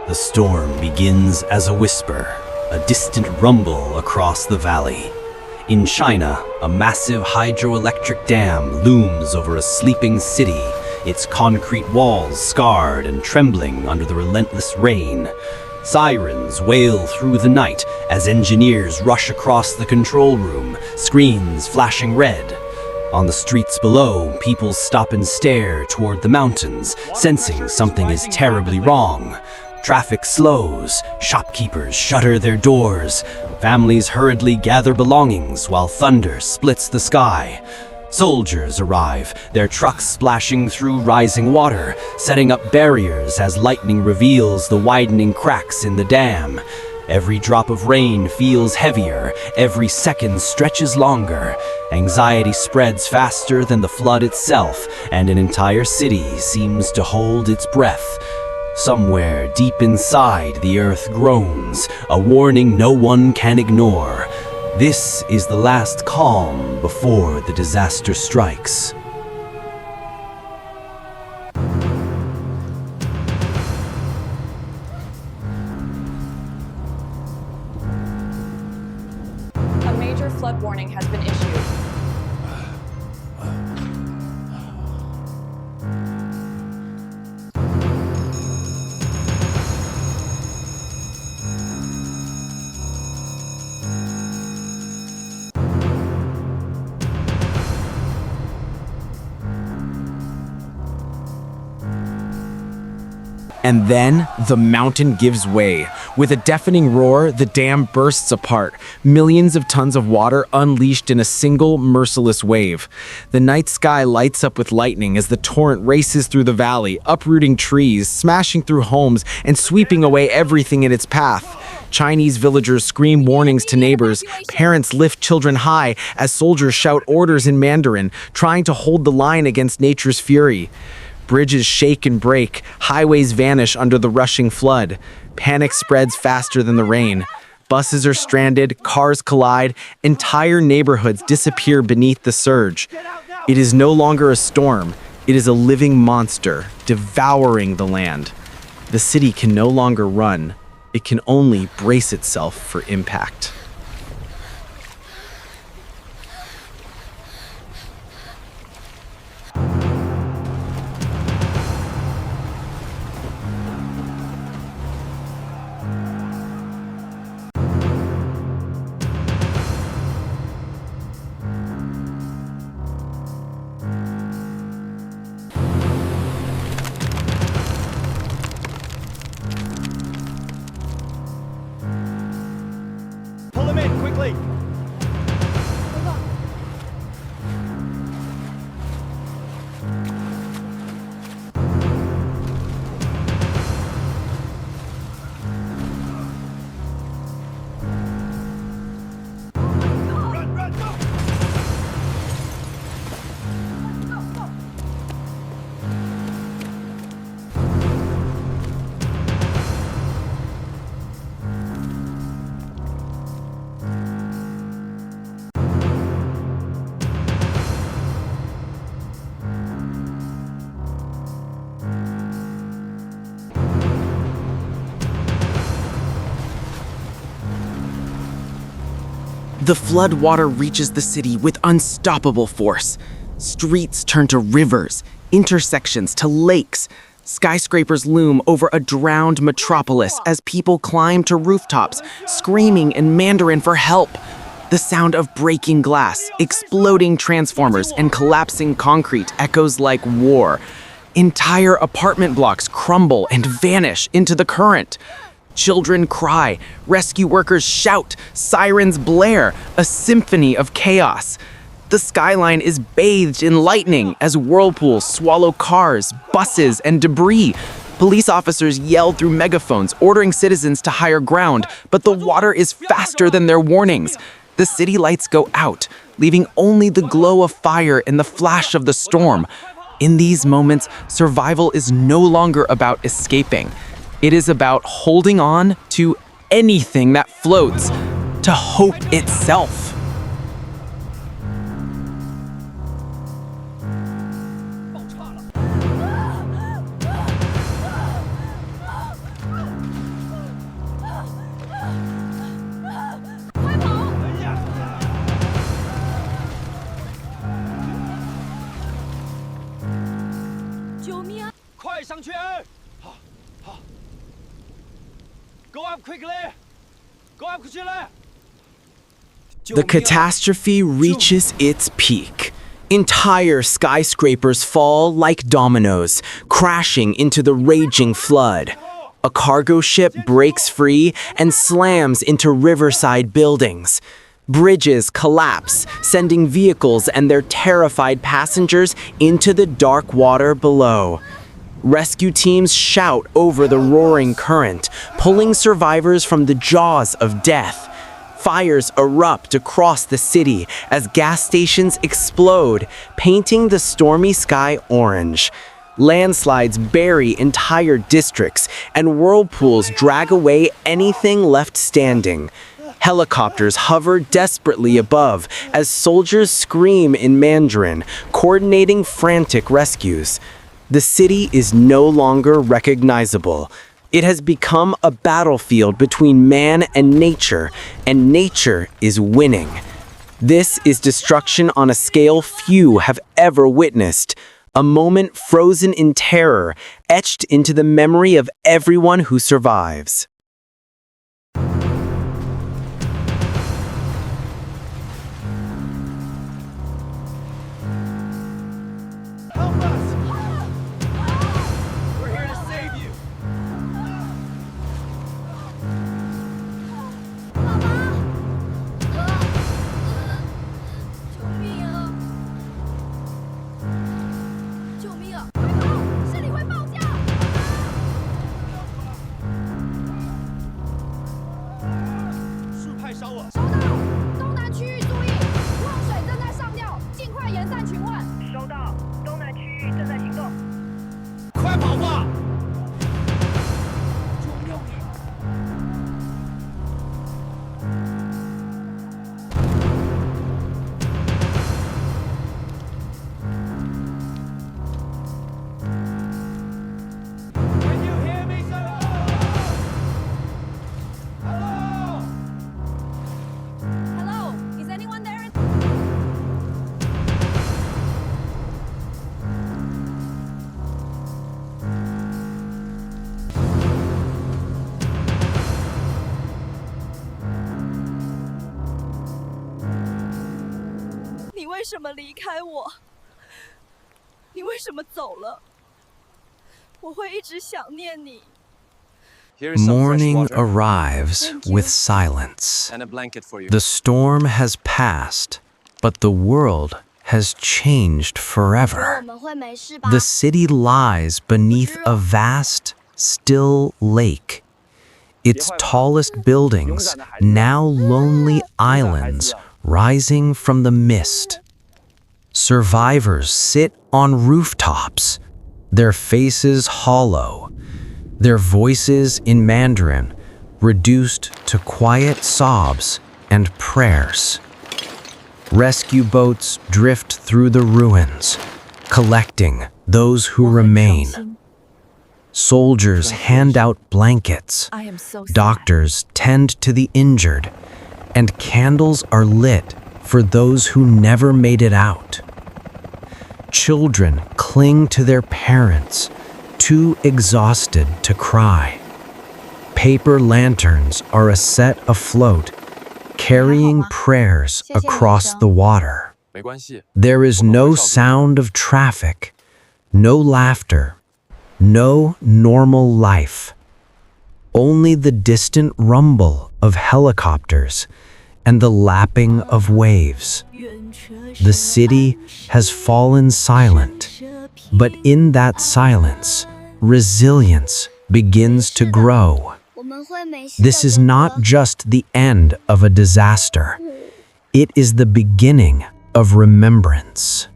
The storm begins as a whisper, a distant rumble across the valley. In China, a massive hydroelectric dam looms over a sleeping city, its concrete walls scarred and trembling under the relentless rain. Sirens wail through the night as engineers rush across the control room, screens flashing red. On the streets below, people stop and stare toward the mountains, sensing something is terribly wrong. Traffic slows, shopkeepers shutter their doors, families hurriedly gather belongings while thunder splits the sky. Soldiers arrive, their trucks splashing through rising water, setting up barriers as lightning reveals the widening cracks in the dam. Every drop of rain feels heavier, every second stretches longer. Anxiety spreads faster than the flood itself, and an entire city seems to hold its breath. Somewhere deep inside, the earth groans, a warning no one can ignore. This is the last calm before the disaster strikes. A major flood warning has been issued. And then the mountain gives way. With a deafening roar, the dam bursts apart, millions of tons of water unleashed in a single merciless wave. The night sky lights up with lightning as the torrent races through the valley, uprooting trees, smashing through homes, and sweeping away everything in its path. Chinese villagers scream warnings to neighbors, parents lift children high as soldiers shout orders in Mandarin, trying to hold the line against nature's fury. Bridges shake and break, highways vanish under the rushing flood. Panic spreads faster than the rain. Buses are stranded, cars collide, entire neighborhoods disappear beneath the surge. It is no longer a storm, it is a living monster, devouring the land. The city can no longer run, it can only brace itself for impact. Pull him in, quickly! Run, run, go! The flood water reaches the city with unstoppable force. Streets turn to rivers, intersections to lakes. Skyscrapers loom over a drowned metropolis as people climb to rooftops, screaming in Mandarin for help. The sound of breaking glass, exploding transformers, and collapsing concrete echoes like war. Entire apartment blocks crumble and vanish into the current. Children cry, rescue workers shout, sirens blare, a symphony of chaos. The skyline is bathed in lightning as whirlpools swallow cars, buses, and debris. Police officers yell through megaphones, ordering citizens to higher ground, but the water is faster than their warnings. The city lights go out, leaving only the glow of fire and the flash of the storm. In these moments, survival is no longer about escaping. It is about holding on to anything that floats, to hope itself. The catastrophe reaches its peak. Entire skyscrapers fall like dominoes, crashing into the raging flood. A cargo ship breaks free and slams into riverside buildings. Bridges collapse, sending vehicles and their terrified passengers into the dark water below. Rescue teams shout over the roaring current, pulling survivors from the jaws of death. Fires erupt across the city as gas stations explode, painting the stormy sky orange. Landslides bury entire districts, and whirlpools drag away anything left standing. Helicopters hover desperately above as soldiers scream in Mandarin, coordinating frantic rescues. The city is no longer recognizable. It has become a battlefield between man and nature is winning. This is destruction on a scale few have ever witnessed, a moment frozen in terror, etched into the memory of everyone who survives. Help us! We're here to save you! 救命啊！救命啊！快跑！这里会爆炸！树太烧了！收到，东南区域注意，漏水正在上吊，尽快延散询问。收到，东南区域正在行动。快跑吧！ Can you hear me, sir? Hello? Hello, is anyone there? 你为什么离开我？你为什么走了？我会一直想念你。 Here is some fresh Morning water arrives Thank you. with silence. and a blanket for you. The storm has passed, but the world has changed 我 forever. 们会没事吧？ The city lies beneath a vast, still lake. Its tallest buildings, now lonely islands, rising from the mist. Survivors sit on rooftops, their faces hollow, their voices in Mandarin reduced to quiet sobs and prayers. Rescue boats drift through the ruins, collecting those who remain. Soldiers hand out blankets. I am so sad. Doctors tend to the injured, and candles are lit for those who never made it out. Children cling to their parents, too exhausted to cry. Paper lanterns are set afloat, carrying prayers across the water. 没关系。 There is no sound of traffic, no laughter, no normal life. Only the distant rumble of helicopters and the lapping of waves. The city has fallen silent, but in that silence, resilience begins to grow. 我们会没事。 This is not just the end of a disaster. It is the beginning of remembrance.